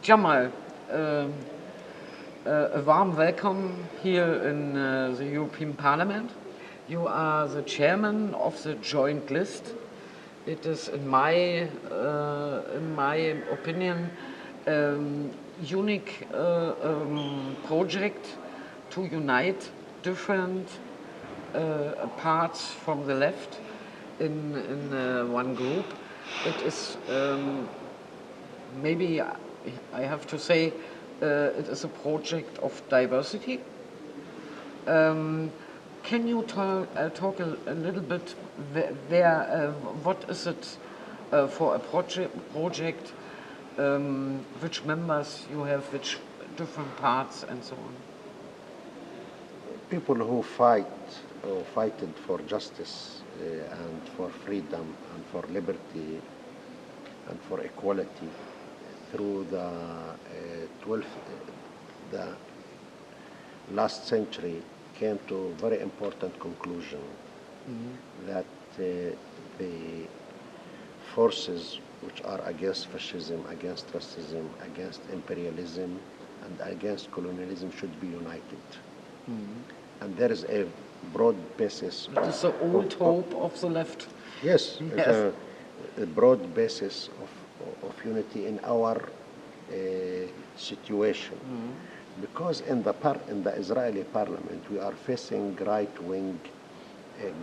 Jamal, a warm welcome here in the European Parliament. You are the chairman of the joint list. It is, in my opinion, unique project to unite different parts from the left in one group. It is maybe I have to say it is a project of diversity. Can you talk a little bit what is it for a project, which members you have, which different parts and so on? People who fighted for justice and for freedom and for liberty and for equality through the last century came to a very important conclusion that the forces which are against fascism, against racism, against imperialism, and against colonialism should be united. And there is a broad basis. It is the old hope of the left. Yes, yes. A broad basis of unity in our situation. Because in the Israeli parliament, we are facing right-wing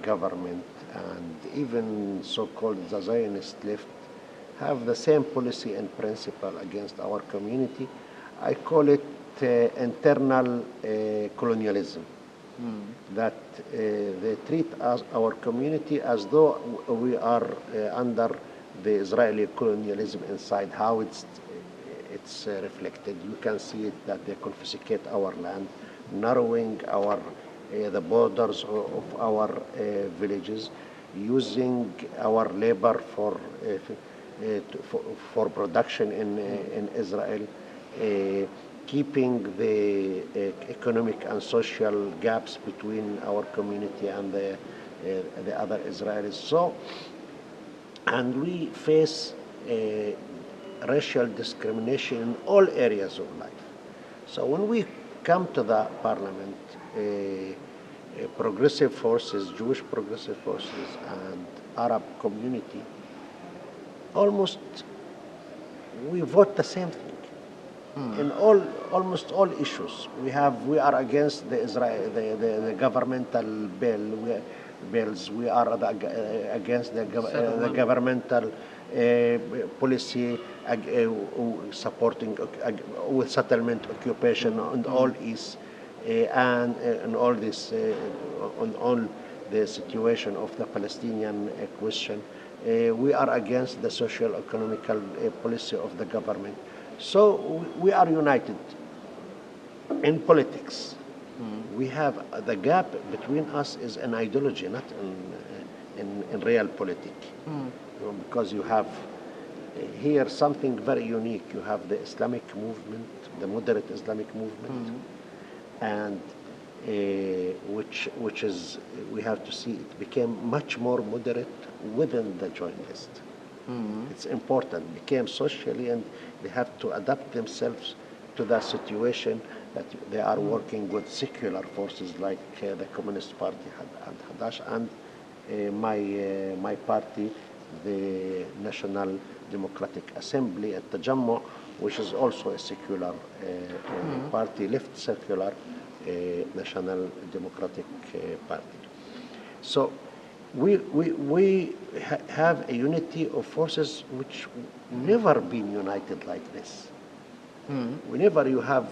government, and even so-called the Zionist left have the same policy and principle against our community. I call it internal colonialism. That they treat our community as though we are under the Israeli colonialism inside. How it's reflected. You can see it that they confiscate our land, narrowing the borders of our villages, using our labor for production in Israel, keeping the economic and social gaps between our community and the other Israelis. So, and we face racial discrimination in all areas of life. So when we come to the parliament, progressive forces, Jewish progressive forces and Arab community, almost we vote the same thing. In almost all issues, we are against the governmental bills. We are against the governmental policy supporting with settlement occupation and all is and all this on all the situation of the Palestinian question. We are against the social economical policy of the government. So we are united in politics. We have the gap between us is an ideology, not in real politics. Because you have here something very unique. You have the Islamic movement, the moderate Islamic movement, and which is, we have to see, it became much more moderate within the joint list. It's important. It became socially, and they have to adapt themselves to that situation that they are working with secular forces like the Communist Party and Hadash and my party, the National Democratic Assembly at Tajammua, which is also a secular party, left secular National Democratic Party. So we have a unity of forces which never been united like this. Whenever you have...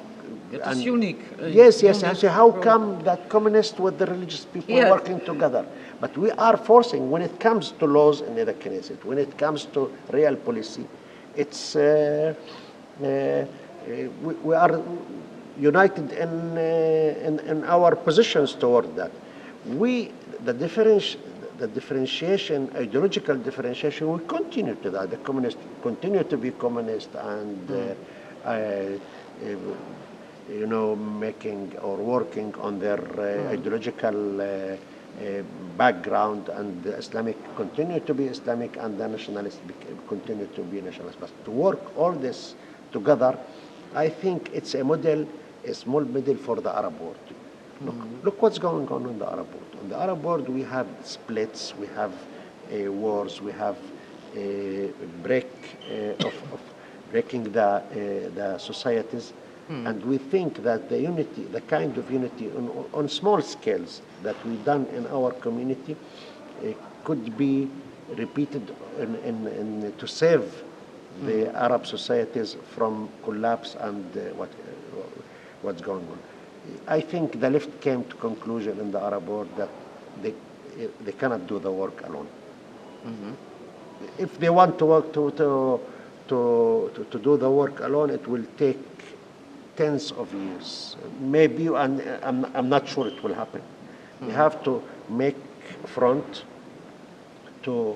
It is unique. Yes. I say, how come that communists with the religious people working together? But we are forcing, when it comes to laws in the Knesset, when it comes to real policy, it's we are united in our positions toward that. The differentiation, ideological differentiation, will continue to that. The communists continue to be communist and making or working on their ideological background, and the Islamic continue to be Islamic, and the nationalists continue to be nationalists. But to work all this together, I think it's a model, a small model for the Arab world. Look what's going on in the Arab world. On the Arab world, we have splits, we have wars, we have a breaking the societies, and we think that the unity, the kind of unity on small scales that we've done in our community, could be repeated to save the Arab societies from collapse and what's going on. I think the left came to conclusion in the Arab world that they cannot do the work alone. If they want to work to do the work alone, it will take tens of years. Maybe, and I'm not sure it will happen. We have to make front to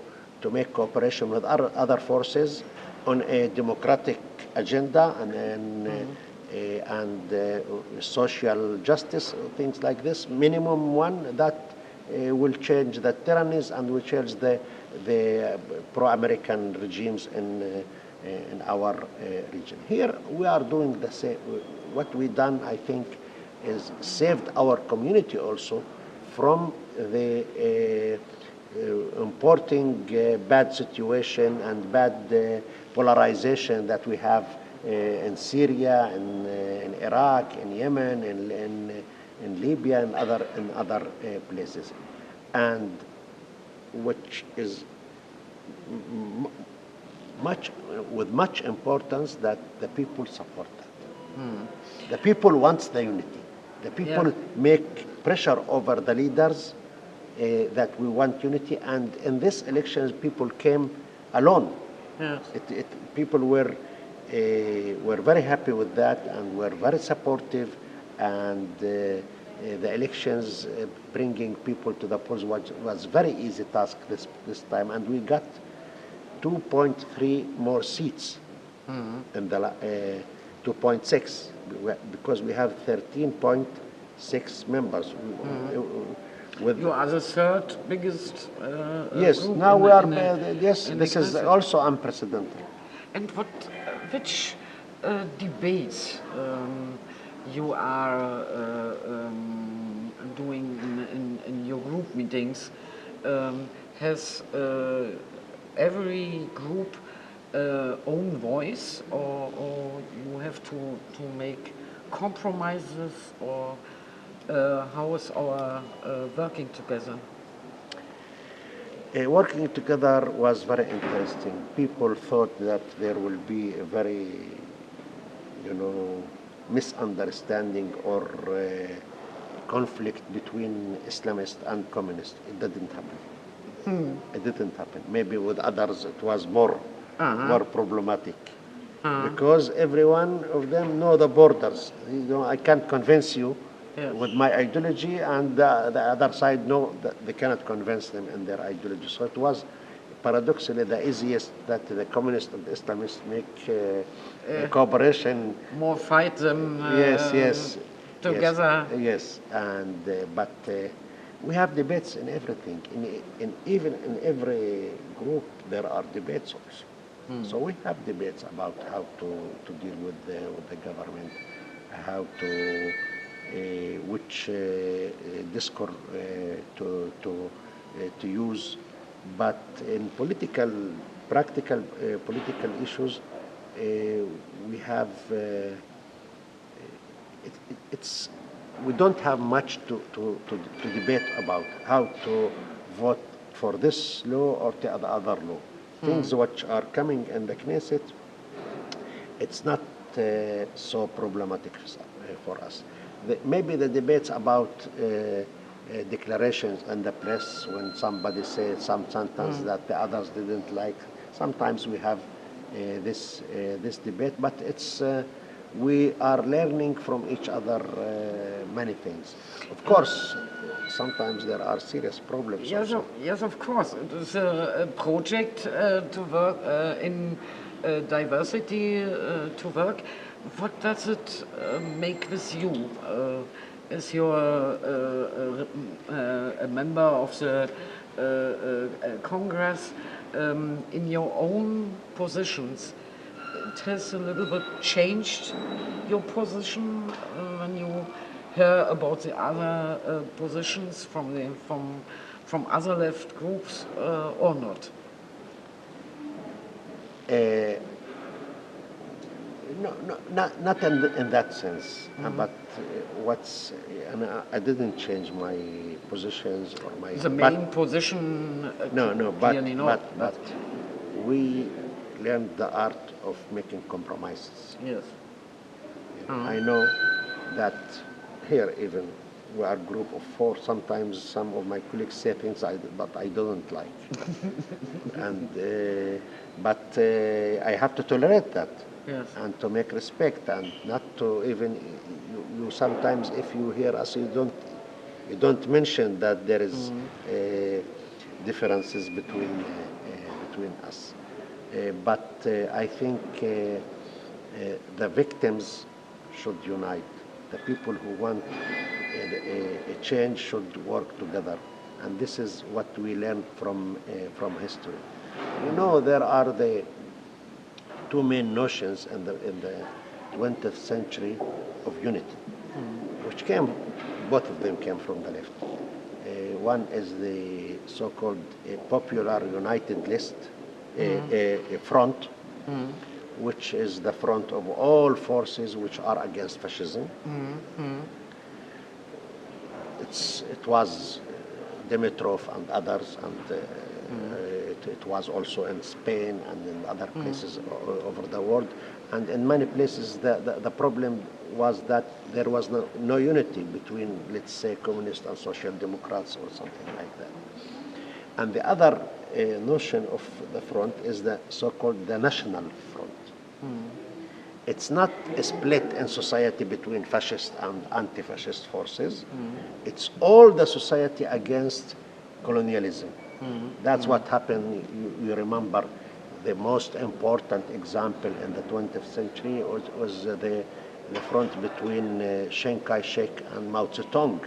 make cooperation with other forces on a democratic agenda and social justice, things like this. Minimum one that will change the tyrannies and will change the pro-American regimes in our region. Here we are doing the same. What we done, I think, is saved our community also from the importing bad situation and bad polarization that we have in Syria, in Iraq, in Yemen, in Libya, and other places, and which is with much importance that the people support that. The people wants the unity. The people make pressure over the leaders that we want unity, and in this elections people came alone. Yes. People were very happy with that and were very supportive, and the elections bringing people to the polls was very easy task this time, and we got 2.3 more seats in the 2.6 because we have 13.6 members. You are the third biggest yes, group now in we the- are, in the- yes, in the this is Knesset. also unprecedented. And which debates you are doing in your group meetings? Has every group own voice, or you have to make compromises, or how is our working together? Working together was very interesting. People thought that there will be a very, misunderstanding or conflict between Islamists and communists. It didn't happen. It didn't happen. Maybe with others it was more problematic because every one of them know the borders. I can't convince you with my ideology, and the other side know that they cannot convince them in their ideology. So it was paradoxically the easiest that the communists and the Islamists make cooperation. More fight them Yes, together. yes, and but we have debates in everything. Even in every group there are debates also. So we have debates about how to deal with the government, how to which discourse to use, but in practical political issues, we have we don't have much to debate about how to vote for this law or the other law. Things which are coming in the Knesset, it's not so problematic for us. Maybe the debates about declarations in the press, when somebody says some sentence that the others didn't like, sometimes we have this debate, but it's we are learning from each other many things. Of course, sometimes there are serious problems. Yes, also. yes, of course. It is a project to work in diversity to work. What does it make with you? As you're a member of the Congress, in your own positions, it has a little bit changed your position when you hear about the other positions from other left groups or not? Not in that sense. But I didn't change my positions or my. The main position. Clearly not. But we learned the art of making compromises. Yes. I know that here even we are a group of 4. Sometimes some of my colleagues say things that I don't like, but I have to tolerate that. Yes. And to make respect, and not to even you sometimes if you hear us you don't mention that there is differences between us. But I think the victims should unite. The people who want a change should work together, and this is what we learn from history. You know, there are the 2 main notions in the 20th century of unity, which both of them came from the left. One is the so-called popular united list, a front, which is the front of all forces which are against fascism. It was Dimitrov and others, and it was also in Spain and in other places over the world. And in many places, the problem was that there was no unity between, let's say, communists and social democrats or something like that. And the other notion of the front is the so-called the national front. It's not a split in society between fascist and anti-fascist forces. It's all the society against colonialism. That's what happened. You remember the most important example in the 20th century was the front between Chiang Kai-shek and Mao Zedong,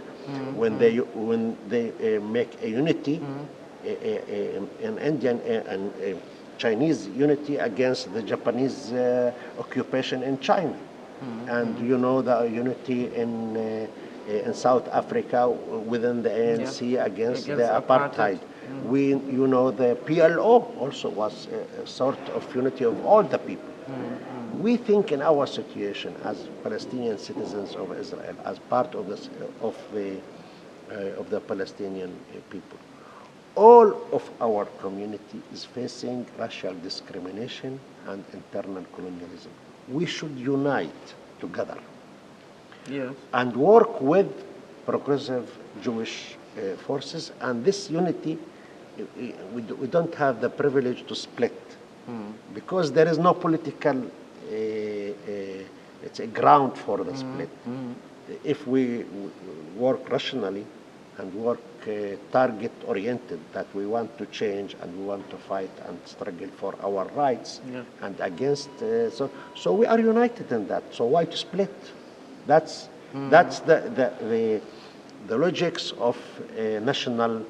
when they make a unity, an Indian and Chinese unity against the Japanese occupation in China. And you know the unity in South Africa within the ANC against the apartheid. You know the PLO also was a sort of unity of all the people. We think in our situation as Palestinian citizens of Israel, as part of the Palestinian people, all of our community is facing racial discrimination and internal colonialism. We should unite together and work with progressive Jewish forces. And this unity, we don't have the privilege to split because there is no political it's a ground for the split. If we work rationally and work target-oriented, that we want to change and we want to fight and struggle for our rights and against, so we are united in that. So why to split? That's the logics of a national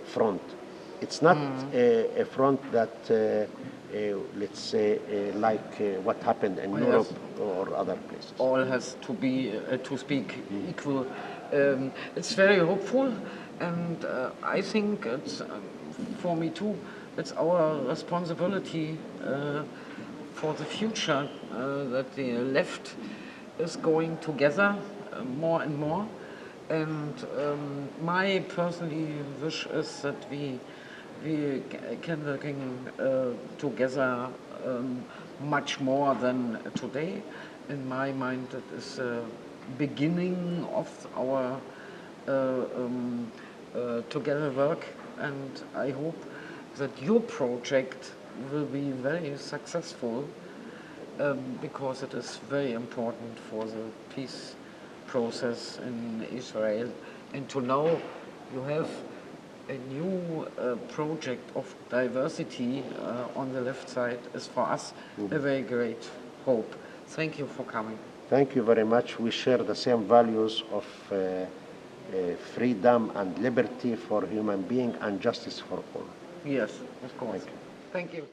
front. It's not a front that, let's say, like what happened in Europe or other places. All has to be, to speak equal. It's very hopeful, and I think it's, for me too, it's our responsibility for the future that the left is going together more and more. And my personally wish is that we can working together much more than today. In my mind, it is the beginning of our together work, and I hope that your project will be very successful because it is very important for the peace process in Israel. And to know you have a new project of diversity on the left side is for us a very great hope. Thank you for coming. Thank you very much. We share the same values of freedom and liberty for human beings and justice for all. Yes, of course. Thank you.